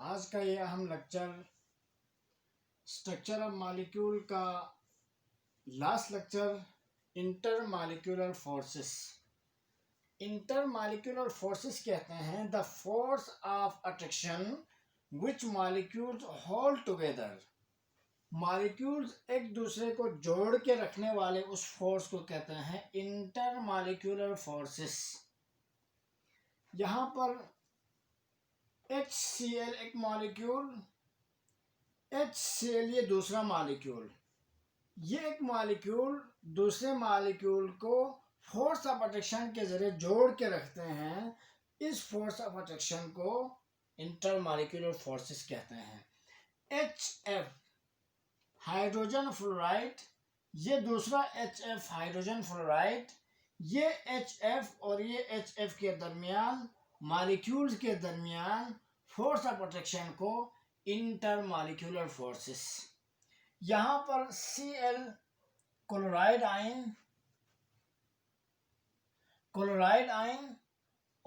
आज का ये अहम लेक्चर स्ट्रक्चर ऑफ मॉलिक्यूल का last lecture inter molecular forces. Intermolecular forces कहते हैं the force of attraction which molecules hold together. Molecules एक दूसरे को जोड़ के रखने वाले उस फोर्स को कहते हैं इंटर मॉलिक्यूलर फोर्सेस। यहाँ पर HCl एक मॉलिक्यूल, HCl ये दूसरा मॉलिक्यूल, ये एक मॉलिक्यूल दूसरे मॉलिक्यूल को फोर्स ऑफ अट्रैक्शन के जरिए जोड़ के रखते हैं। इस फोर्स ऑफ अट्रैक्शन को इंटर मॉलिक्यूलर फोर्सेस कहते हैं। HF हाइड्रोजन फ्लोराइड, ये दूसरा HF हाइड्रोजन फ्लोराइड, ये HF और ये HF के दरमियान मॉलिक्यूल्स के दरमियान फोर्स ऑफ अट्रैक्शन को इंटर मॉलिक्यूलर फोर्सेस। यहाँ पर Cl क्लोराइड आयन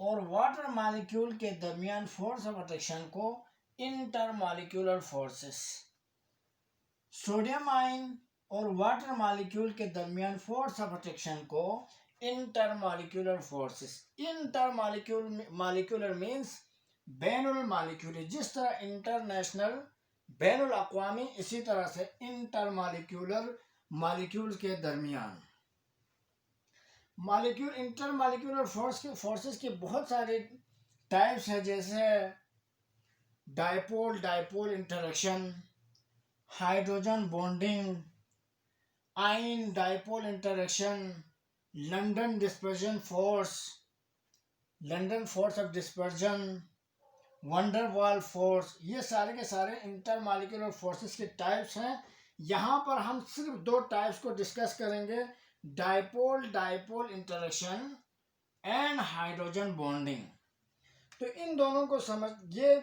और वाटर मॉलिक्यूल के दरमियान फोर्स ऑफ अट्रैक्शन को intermolecular forces. Sodium ion और वाटर मॉलिक्यूल के दरमियान फोर्स ऑफ अट्रैक्शन को intermolecular forces. Intermolecular means बैनुल मॉलिक्यूलर। जिस तरह इंटरनेशनल बैनुल अक़वामी, इसी तरह से इंटर मॉलिक्यूल के दरमियान इंटर मॉलिक्यूलर फोर्सेस के बहुत सारे टाइप्स हैं, जैसे dipole interaction, hydrogen bonding, ion dipole interaction, London force of dispersion, van der Waals force. ये सारे के सारे इंटर मॉलिक्यूलर फोर्सेस के टाइप्स हैं। यहाँ पर हम सिर्फ दो टाइप्स को डिस्कस करेंगे, dipole interaction and hydrogen bonding. तो इन दोनों को समझिए।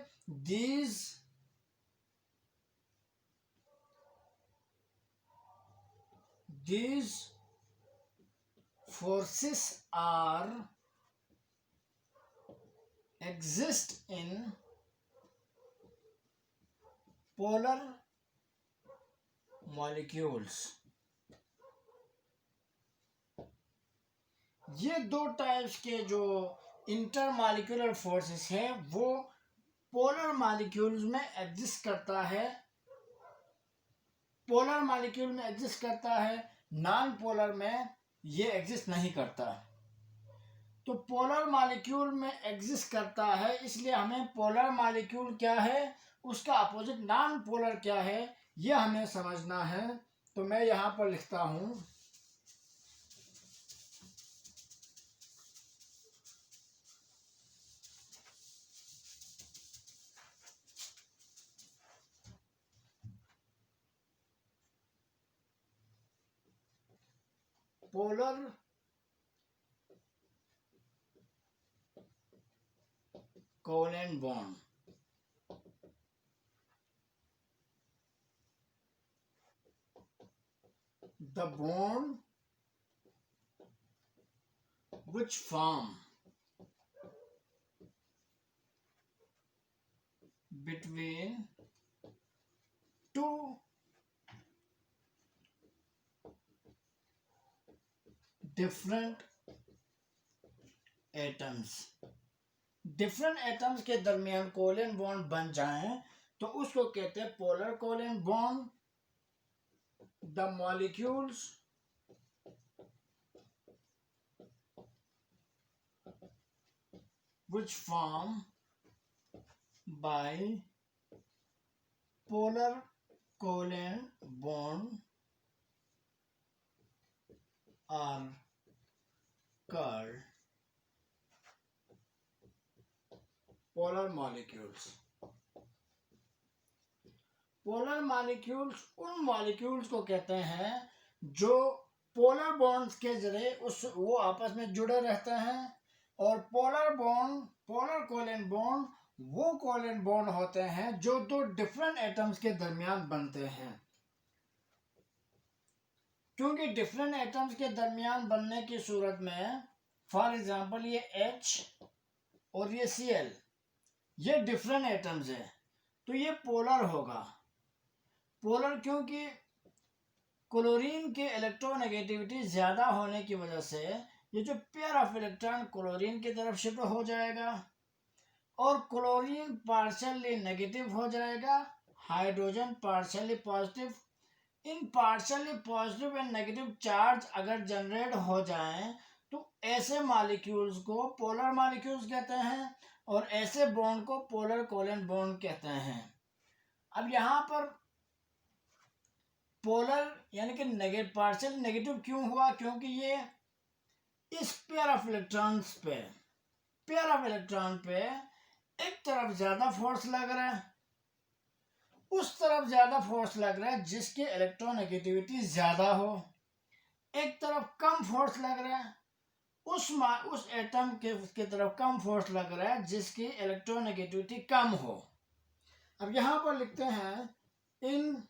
These forces exist in polar molecules। ये दो टाइप्स के जो इंटर मॉलिक्यूलर फोर्सेस हैं वो पोलर मॉलिक्यूल्स में एग्जिस्ट करता है, नॉन पोलर में ये एग्जिस्ट नहीं करता। तो पोलर मॉलिक्यूल में एग्जिस्ट करता है, इसलिए हमें पोलर मॉलिक्यूल क्या है, उसका अपोजिट नॉन पोलर क्या है, ये हमें समझना है। तो मैं यहाँ पर लिखता हूँ polar covalent bond. The bond which form between two different atoms के दरमियान कोवेलेंट बॉन्ड बन जाएं तो उसको कहते हैं polar covalent bond. The molecules which form by polar covalent bond are called polar molecules। Polar molecules उन मॉलिक्यूल्स को कहते हैं जो पोलर बॉन्ड्स के जरिए वो आपस में जुड़े रहते हैं, और पोलर कोवेलेंट बॉन्ड वो कोवेलेंट बॉन्ड होते हैं जो दो डिफरेंट एटम्स के दरमियान बनते हैं। क्योंकि डिफरेंट एटम्स के दरमियान बनने की सूरत में, फॉर एग्जांपल ये H और ये Cl, ये डिफरेंट एटम्स हैं, तो ये पोलर होगा। पोलर क्योंकि क्लोरीन के इलेक्ट्रोनेगेटिविटी ज़्यादा होने की वजह से ये जो पेयर ऑफ इलेक्ट्रॉन क्लोरीन की तरफ शिफ्ट हो जाएगा और क्लोरीन पार्शियली नेगेटिव हो जाएगा, hydrogen partially positive. In partially positive and negative charge अगर जनरेट हो जाएं तो ऐसे मॉलिक्यूल्स को पोलर मॉलिक्यूल्स कहते हैं और ऐसे बॉन्ड को पोलर कोवेलेंट बॉन्ड कहते हैं। अब यहाँ पर पोलर यानी कि पार्शियल नेगेटिव क्यों हुआ? क्योंकि ये इस पेयर ऑफ इलेक्ट्रॉन पे एक तरफ ज्यादा फोर्स लग रहा है, उस तरफ ज्यादा फोर्स लग रहा है जिसकी इलेक्ट्रोनेगेटिविटी ज्यादा हो, एक तरफ कम फोर्स लग रहा है उस एटम के तरफ कम फोर्स लग रहा है जिसकी इलेक्ट्रोनेगेटिविटी कम हो। अब यहां पर लिखते हैं इन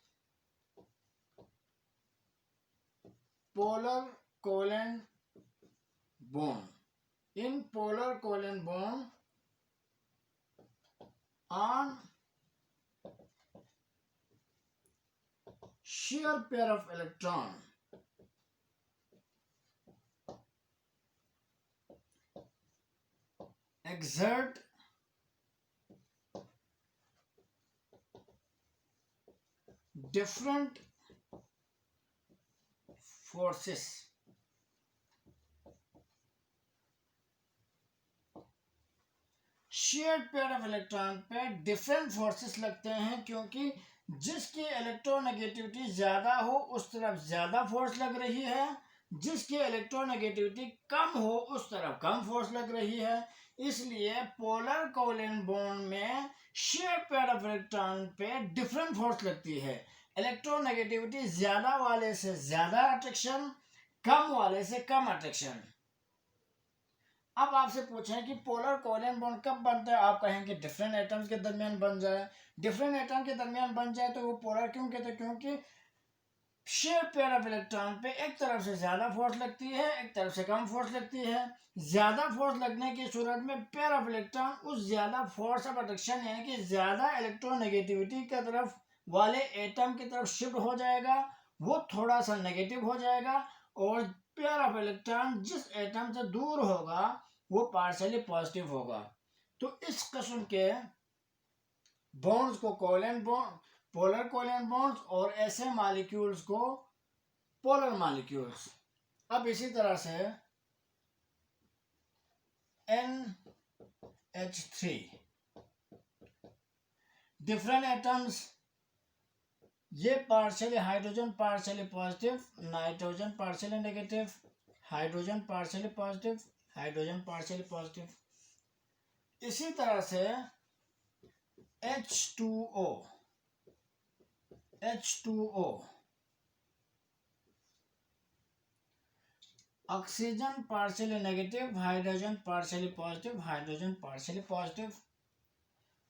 polar covalent bond, in polar covalent bond on shear pair of electron exert different forces share pair of electron पे डिफरेंट फोर्सेस लगते हैं क्योंकि जिसकी इलेक्ट्रोनेगेटिविटी ज्यादा हो उस तरफ ज्यादा फोर्स लग रही है, जिसकी इलेक्ट्रोनेगेटिविटी कम हो उस तरफ कम फोर्स लग रही है। इसलिए पोलर कोवेलेंट बॉन्ड में शेयर पेयर ऑफ इलेक्ट्रॉन पे डिफरेंट फोर्स लगती है। इलेक्ट्रोनेगेटिविटी ज्यादा वाले से ज्यादा अट्रैक्शन, कम वाले से कम अट्रैक्शन। अब आपसे पूछें कि पोलर कोवेलेंट बॉन्ड कब बनता है, आप कहेंगे डिफरेंट एटम्स के दरमियान बन जाए। डिफरेंट एटम के दरमियान बन जाए तो वो पोलर क्यों कहते हैं? क्योंकि शेयर पेयर ऑफ इलेक्ट्रॉन पे एक तरफ से ज्यादा फोर्स लगती है, एक तरफ से कम फोर्स लगती है। ज्यादा फोर्स लगने की सूरत में पेयर ऑफ इलेक्ट्रॉन उस ज्यादा फोर्स ऑफ अट्रैक्शन यानी कि ज्यादा इलेक्ट्रोनेगेटिविटी की तरफ वाले एटम की तरफ शिफ्ट हो जाएगा, वो थोड़ा सा नेगेटिव हो जाएगा और पेयर ऑफ इलेक्ट्रॉन जिस एटम से दूर होगा वो पार्शियली पॉजिटिव होगा। तो इस किस्म के बॉन्ड्स को covalent bond, polar covalent bonds और ऐसे मॉलिक्यूल्स को पोलर मॉलिक्यूल्स। अब इसी तरह से NH3 डिफरेंट एटम्स, ये partially hydrogen partially positive, nitrogen partially negative, hydrogen partially positive, hydrogen partially positive. इसी तरह से H2O oxygen partially negative, hydrogen partially positive, hydrogen partially positive.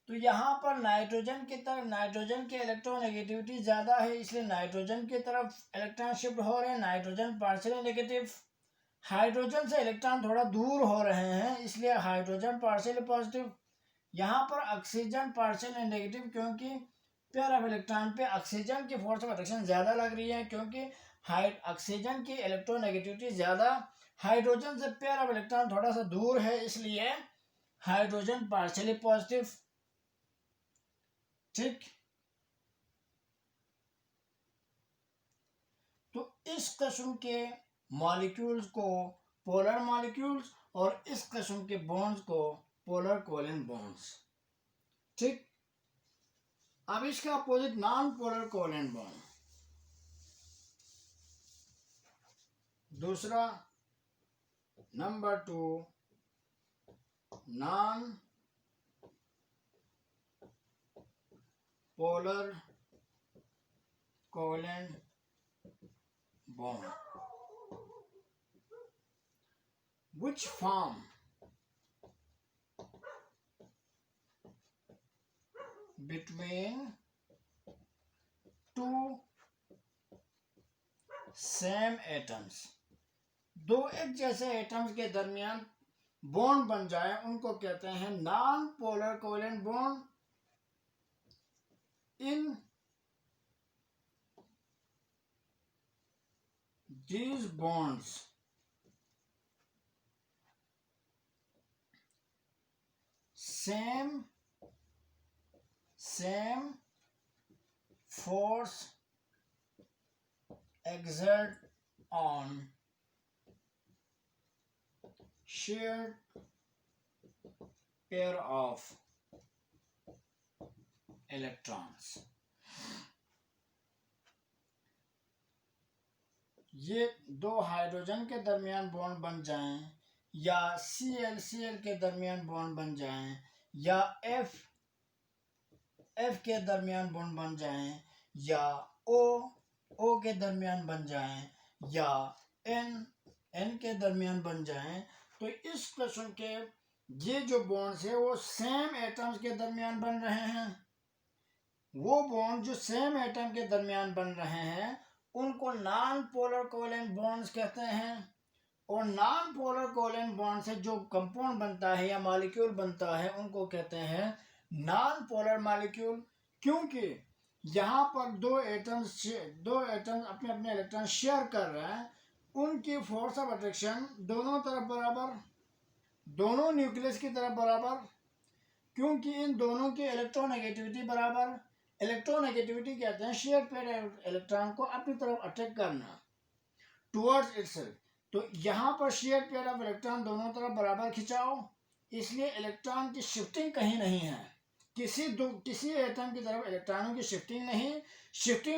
तो यहाँ पर नाइट्रोजन की तरफ, नाइट्रोजन की इलेक्ट्रोनेगेटिविटी ज़्यादा है इसलिए नाइट्रोजन की तरफ इलेक्ट्रॉन शिफ्ट हो रहे हैं, नाइट्रोजन पार्शियली नेगेटिव। हाइड्रोजन से इलेक्ट्रॉन थोड़ा दूर हो रहे हैं इसलिए हाइड्रोजन पार्शियली पॉजिटिव। यहाँ पर ऑक्सीजन पार्शियली नेगेटिव क्योंकि पेयर ऑफ इलेक्ट्रॉन पे ऑक्सीजन की फोर्स ऑफ अट्रैक्शन ज़्यादा लग रही है क्योंकि ऑक्सीजन की इलेक्ट्रोनेगेटिविटी ज़्यादा, हाइड्रोजन से पेयर ऑफ इलेक्ट्रॉन थोड़ा सा दूर है इसलिए हाइड्रोजन पार्शियली पॉजिटिव। ठीक, तो इस किस्म के मॉलिक्यूल्स को पोलर मॉलिक्यूल्स और इस किस्म के बॉन्ड्स को पोलर कोवेलेंट बॉन्ड्स। ठीक, अब इसका opposite non polar covalent bond. दूसरा number 2 non polar covalent bond which form between two same atoms, दो एक जैसे एटम्स के दरमियान बॉन्ड बन जाए उनको कहते हैं non polar covalent bond in these bonds same force exert on shared pair of electrons. ये दो हाइड्रोजन के दरमियान बॉन्ड बन जाएं, या Cl के दरमियान बॉन्ड बन जाएं, या F के दरमियान बॉन्ड बन जाएं, या O के दरमियान बन जाएं, या N के दरमियान बन जाएं, तो इस क्वेश्चन के ये जो बॉन्ड्स है वो सेम एटम्स के दरमियान बन रहे हैं। वो बॉन्ड जो सेम एटम के दरमियान बन रहे हैं उनको नॉन पोलर कोवेलेंट बॉन्ड्स कहते हैं। और नॉन पोलर कोवेलेंट बॉन्ड से जो कंपाउंड बनता है या मॉलिक्यूल बनता है उनको कहते हैं नॉन पोलर मॉलिक्यूल। क्योंकि यहाँ पर दो एटम्स अपने अपने इलेक्ट्रॉन शेयर कर रहे हैं, उनकी फोर्स ऑफ अट्रैक्शन दोनों तरफ बराबर, दोनों न्यूक्लियस की तरफ बराबर, क्योंकि इन दोनों की इलेक्ट्रोनेगेटिविटी बराबर। इलेक्ट्रोनेगेटिविटी कहते हैं शेयर पेयर इलेक्ट्रॉन को अपनी तरफ अट्रैक्ट करना, टुवर्ड्स इटसेल्फ। तो यहाँ पर शेयर पेयर ऑफ इलेक्ट्रॉन दोनों तरफ बराबर खिंचाओ, इसलिए इलेक्ट्रॉन की शिफ्टिंग कहीं नहीं है। किसी एटम की तरफ इलेक्ट्रॉनों की शिफ्टिंग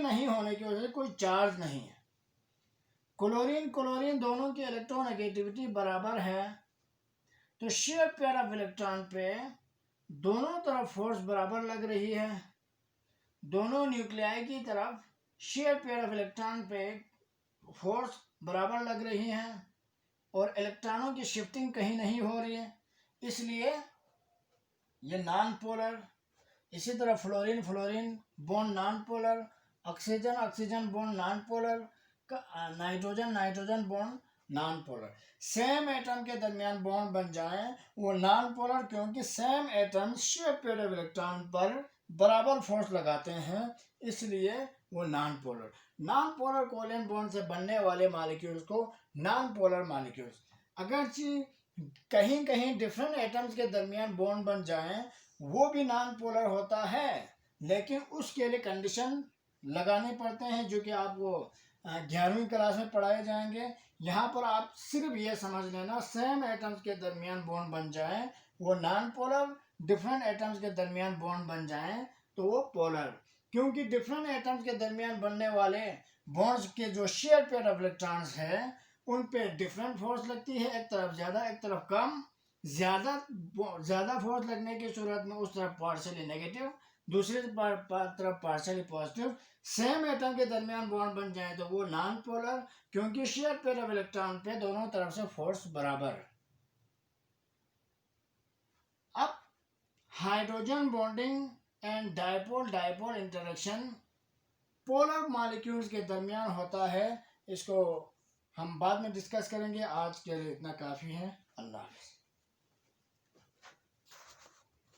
नहीं होने की वजह से कोई चार्ज नहीं है। क्लोरीन दोनों की इलेक्ट्रोनेगेटिविटी बराबर है, तो शेयर पेयर ऑफ इलेक्ट्रॉन पे दोनों तरफ फोर्स बराबर लग रही है। दोनों न्यूक्लियाई की तरफ शेयर पेयर ऑफ इलेक्ट्रॉन पे फोर्स बराबर लग रही हैं और इलेक्ट्रॉनों की शिफ्टिंग कहीं नहीं हो रही है, इसलिए ये नॉन पोलर। इसी तरह fluorine bond non polar, oxygen bond non polar, nitrogen bond non polar. Same atom के दरमियान बॉन्ड बन जाए वो नॉन पोलर, क्योंकि same atom share pair of electron पर बराबर फोर्स लगाते हैं, इसलिए वो नॉन पोलर कोवेलेंट बॉन्ड से बनने वाले मॉलिक्यूल्स को नॉन पोलर मॉलिक्यूल्स। अगर कहीं कहीं डिफरेंट एटम्स के दरमियान बॉन्ड बन जाएं वो भी नॉन पोलर होता है, लेकिन उसके लिए कंडीशन लगाने पड़ते हैं जो कि आपको 11वीं क्लास में पढ़ाए जाएंगे। यहाँ पर आप सिर्फ ये समझ लेना, सेम एटम्स के दरमियान बॉन्ड बन जाएं वो नॉन पोलर, डिफरेंट एटम्स के दरमियान बॉन्ड बन जाएं तो वो पोलर। क्योंकि डिफरेंट एटम्स के दरमियान बनने वाले बॉन्ड्स के जो शेयर पेयर ऑफ इलेक्ट्रॉन्स है उन पे डिफरेंट फोर्स लगती है, एक तरफ ज़्यादा एक तरफ कम। ज़्यादा फोर्स लगने की सूरत में उस तरफ पार्शियली नेगेटिव, दूसरी तरफ पार्शियली पॉजिटिव। सेम एटम के दरमियान बॉन्ड बन जाए तो वो नॉन पोलर, क्योंकि शेयर पेयर ऑफ इलेक्ट्रॉन पे दोनों तरफ से फोर्स बराबर। अब hydrogen bonding and dipole interaction polar molecules के दरमियान होता है, इसको हम बाद में डिस्कस करेंगे। आज के लिए इतना काफ़ी है। अल्लाह हाफ़िज़।